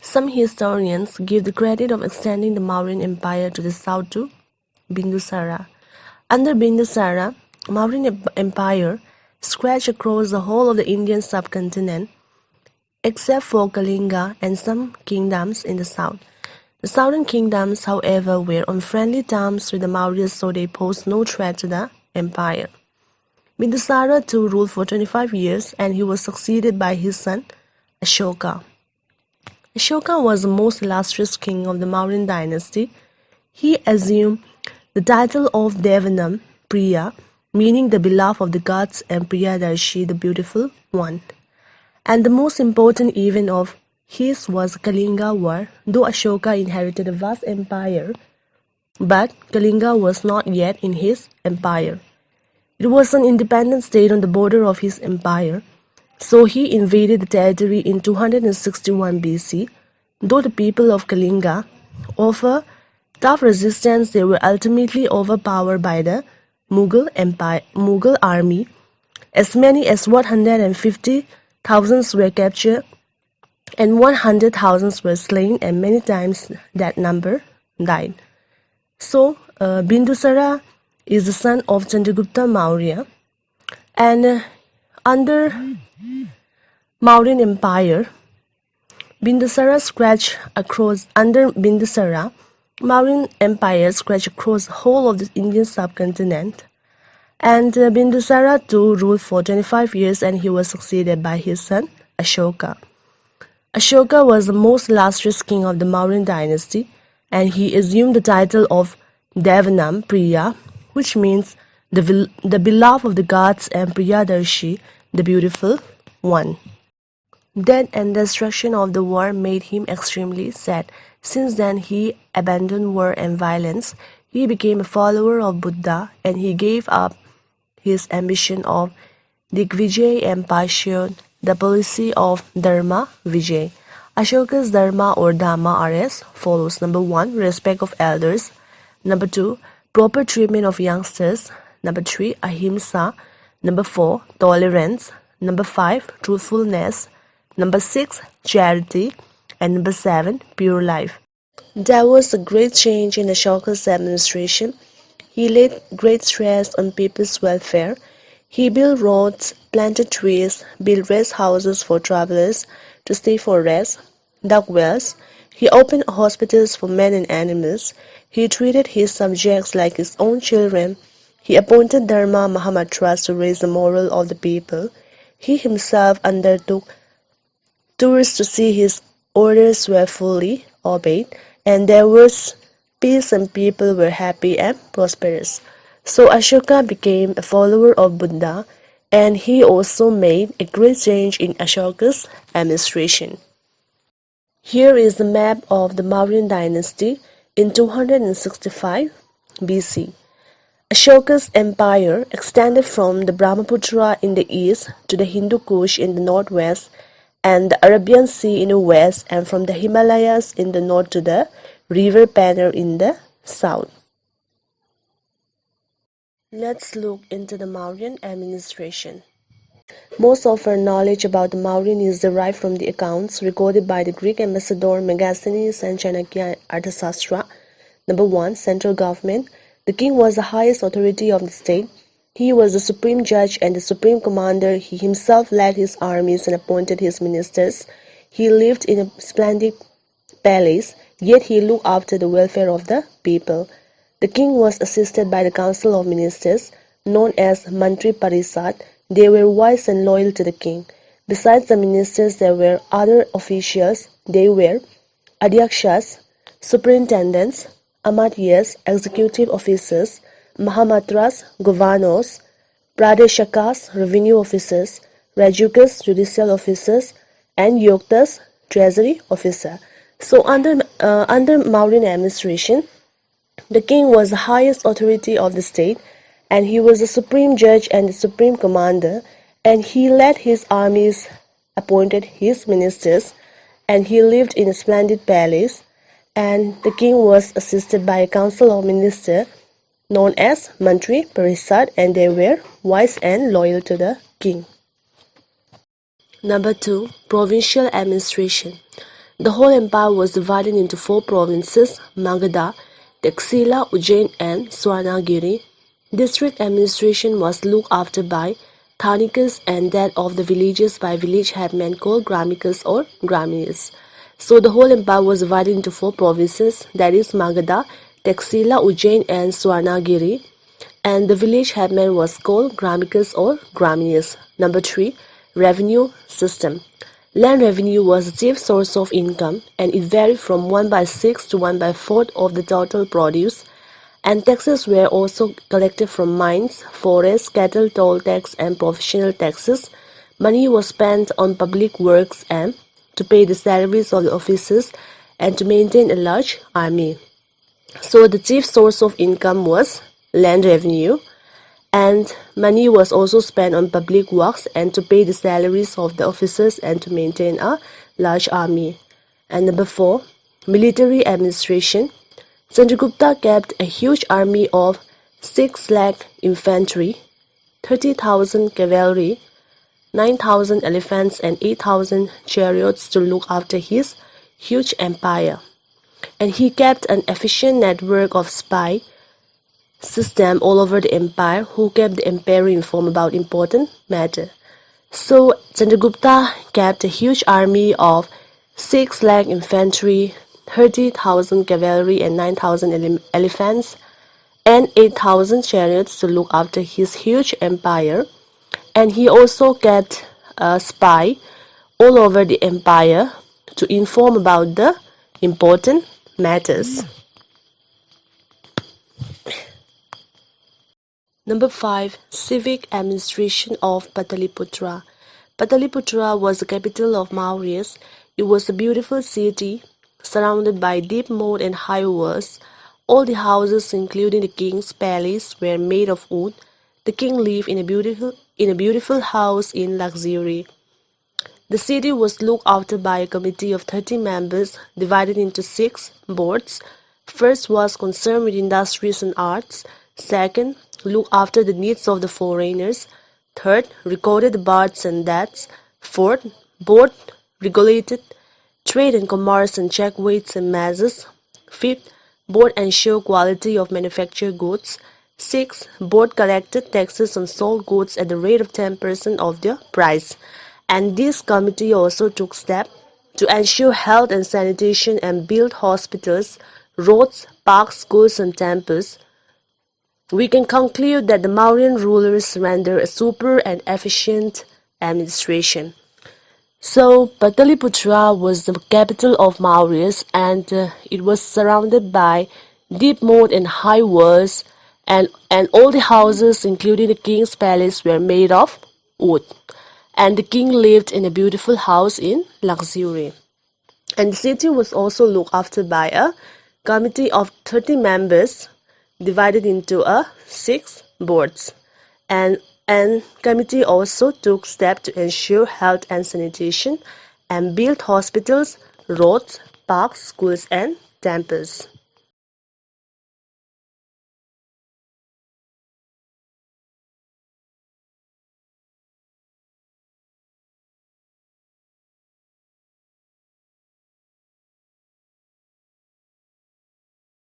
Some historians give the credit of extending the Mauryan Empire to the south to Bindusara. Under Bindusara, Mauryan Empire stretched across the whole of the Indian subcontinent, except for Kalinga and some kingdoms in the south. The southern kingdoms, however, were on friendly terms with the Mauryas, so they posed no threat to the empire. Bindusara too ruled for 25 years, and he was succeeded by his son Ashoka. Ashoka was the most illustrious king of the Mauryan dynasty. He assumed the title of Devanam Priya, meaning the beloved of the gods, and Priyadarshi, the beautiful one. And the most important event of his was Kalinga War. Though Ashoka inherited a vast empire, but Kalinga was not yet in his empire. It was an independent state on the border of his empire, so he invaded the territory in 261 BC. Though the people of Kalinga offered tough resistance, they were ultimately overpowered by the Mughal army. As many as 150,000 were captured and 100,000 were slain, and many times that number died. So, Bindusara is the son of Chandragupta Maurya, and under Mauryan Empire, Bindusara stretched across Mauryan Empire stretched across the whole of the Indian subcontinent, and Bindusara too ruled for 25 years, and he was succeeded by his son Ashoka. Ashoka was the most illustrious king of the Mauryan dynasty, and he assumed the title of Devanam Priya, which means the beloved of the gods, and Priyadarshi, the beautiful one. Death and destruction of the war made him extremely sad. Since then he abandoned war and violence. He became a follower of Buddha, and he gave up his ambition of Digvijay and pursued the policy of Dharma Vijay. Ashoka's Dharma or Dhamma are as follows. Number 1, respect of elders. Number 2, proper treatment of youngsters. Number 3, ahimsa. Number 4, tolerance. Number 5, truthfulness. Number 6, charity. And number 7, pure life. There was a great change in Ashoka's administration. He laid great stress on people's welfare. He built roads, planted trees, built rest houses for travelers to stay for rest, dug wells. He opened hospitals for men and animals. He treated his subjects like his own children. He appointed Dharma Mahamatras to raise the morale of the people. He himself undertook tours to see his orders were fully obeyed, and there was peace and people were happy and prosperous. So Ashoka became a follower of Buddha, and he also made a great change in Ashoka's administration. Here is the map of the Mauryan dynasty in 265 BC. Ashoka's empire extended from the Brahmaputra in the east to the Hindu Kush in the northwest, and the Arabian Sea in the west, and from the Himalayas in the north to the river Pannar in the south. Let's look into the Mauryan administration. Most of our knowledge about the Mauryan is derived from the accounts recorded by the Greek ambassador Megasthenes and Chanakya Arthasastra. Number 1, central government. The king was the highest authority of the state. He was the supreme judge and the supreme commander. He himself led his armies and appointed his ministers. He lived in a splendid palace, yet he looked after the welfare of the people. The king was assisted by the council of ministers, known as Mantri Parisad. They were wise and loyal to the king. Besides the ministers, there were other officials. They were Adhyakshas, superintendents, Amatyas, executive officers, Mahamatras, governors, Pradeshakas, revenue officers, Rajukas, judicial officers, and Yoktas, treasury officer. So under Mauryan administration, the king was the highest authority of the state, and he was the supreme judge and the supreme commander, and he led his armies, appointed his ministers, and he lived in a splendid palace, and the king was assisted by a council of ministers known as Mantri Parisad, and they were wise and loyal to the king. Number 2, provincial administration. The whole empire was divided into 4 provinces: Magadha, Taxila, Ujjain and Swarnagiri. District administration was looked after by Thanikas and that of the villages by village headmen called Gramikas or Graminis. So the whole empire was divided into 4 provinces, that is Magadha, Taxila, Ujjain and Swarnagiri, and the village headman was called Gramikas or Graminis. Number 3. Revenue system. Land revenue was the chief source of income, and it varied from 1/6 to 1/4 of the total produce, and taxes were also collected from mines, forests, cattle toll tax and professional taxes. Money was spent on public works and to pay the salaries of the officers and to maintain a large army. So the chief source of income was land revenue, and money was also spent on public works and to pay the salaries of the officers and to maintain a large army. And number 4, military administration. Chandragupta kept a huge army of 6 lakh infantry, 30,000 cavalry, 9,000 elephants and 8,000 chariots to look after his huge empire. And he kept an efficient network of spy system all over the empire who kept the emperor informed about important matter. So Chandragupta kept a huge army of 6 lakh infantry, 30,000 cavalry and 9,000 elephants and 8,000 chariots to look after his huge empire. And he also kept a spy all over the empire to inform about the important matters. Number 5. Civic Administration of Pataliputra. Pataliputra was the capital of Mauryas. It was a beautiful city surrounded by deep moat and high walls. All the houses, including the king's palace, were made of wood. The king lived in a beautiful house in luxury. The city was looked after by a committee of 30 members divided into 6 boards. First was concerned with industries and arts. Second, looked after the needs of the foreigners. Third, recorded the births and deaths. Fourth, board regulated trade and commerce and checked weights and measures. Fifth, board ensured quality of manufactured goods. Sixth, board collected taxes on sold goods at the rate of 10% of their price. And this committee also took steps to ensure health and sanitation and build hospitals, roads, parks, schools and temples. We can conclude that the Mauryan rulers rendered a super and efficient administration. So Pataliputra was the capital of Mauryas, and it was surrounded by deep moat and high walls, and all the houses, including the king's palace, were made of wood. And the king lived in a beautiful house in luxury. And the city was also looked after by a committee of 30 members divided into 6 boards. And committee also took steps to ensure health and sanitation and built hospitals, roads, parks, schools and temples.